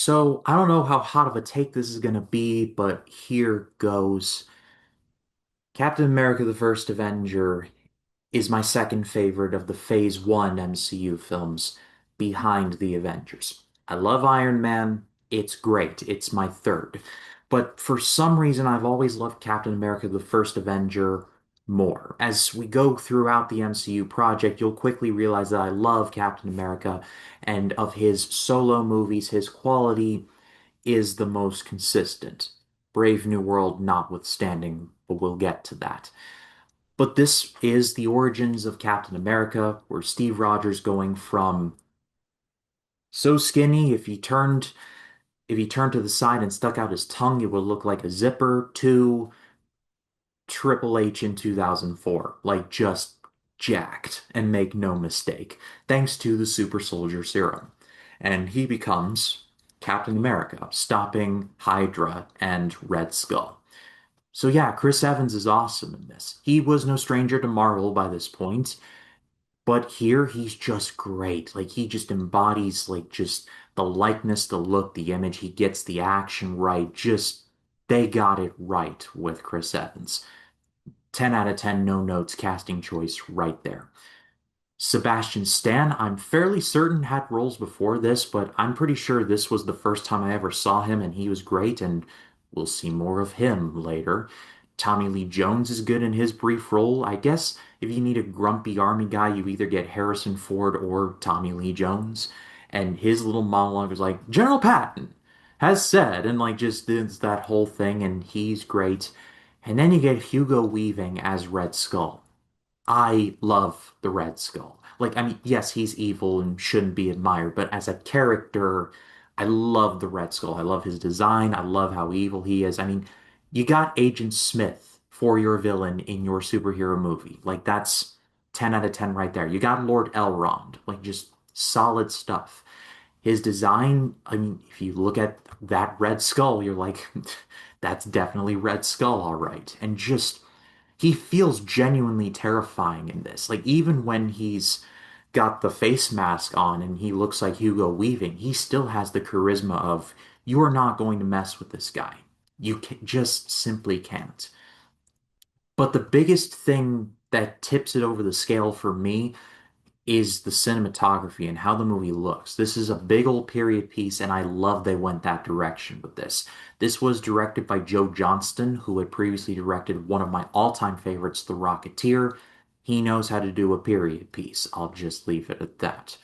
So I don't know how hot of a take this is gonna be, but here goes. Captain America: The First Avenger is my second favorite of the Phase 1 MCU films behind the Avengers. I love Iron Man. It's great. It's my third. But for some reason, I've always loved Captain America: The First Avenger more. As we go throughout the MCU project, you'll quickly realize that I love Captain America, and of his solo movies, his quality is the most consistent. Brave New World notwithstanding, but we'll get to that. But this is the origins of Captain America, where Steve Rogers going from so skinny if he turned to the side and stuck out his tongue, it would look like a zipper, to Triple H in 2004, like just jacked, and make no mistake, thanks to the super soldier serum. And he becomes Captain America, stopping Hydra and Red Skull. So yeah, Chris Evans is awesome in this. He was no stranger to Marvel by this point, but here he's just great. Like he just embodies like just the likeness, the look, the image. He gets the action right. Just they got it right with Chris Evans. 10 out of 10 no notes casting choice right there. Sebastian Stan, I'm fairly certain had roles before this, but I'm pretty sure this was the first time I ever saw him and he was great, and we'll see more of him later. Tommy Lee Jones is good in his brief role. I guess if you need a grumpy army guy, you either get Harrison Ford or Tommy Lee Jones. And his little monologue is like, General Patton has said, and like just does that whole thing, and he's great. And then you get Hugo Weaving as Red Skull. I love the Red Skull. Like, I mean, yes, he's evil and shouldn't be admired, but as a character, I love the Red Skull. I love his design. I love how evil he is. I mean, you got Agent Smith for your villain in your superhero movie. Like, that's 10 out of 10 right there. You got Lord Elrond. Like, just solid stuff. His design, I mean, if you look at that Red Skull, you're like, that's definitely Red Skull, all right. And just he feels genuinely terrifying in this. Like even when he's got the face mask on and he looks like Hugo Weaving, he still has the charisma of you are not going to mess with this guy. Just simply can't. But the biggest thing that tips it over the scale for me is the cinematography and how the movie looks. This is a big old period piece, and I love they went that direction with this. This was directed by Joe Johnston, who had previously directed one of my all-time favorites, The Rocketeer. He knows how to do a period piece. I'll just leave it at that.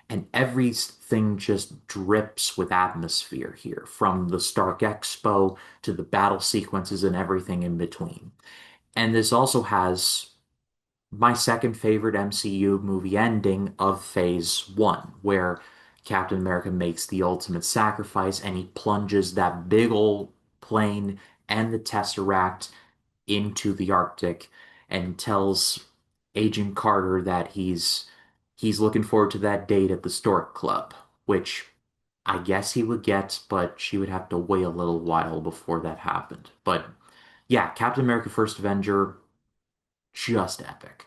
And everything just drips with atmosphere here, from the Stark Expo to the battle sequences and everything in between. And this also has my second favorite MCU movie ending of Phase 1, where Captain America makes the ultimate sacrifice and he plunges that big old plane and the Tesseract into the Arctic and tells Agent Carter that he's looking forward to that date at the Stork Club, which I guess he would get, but she would have to wait a little while before that happened. But yeah, Captain America First Avenger, just epic.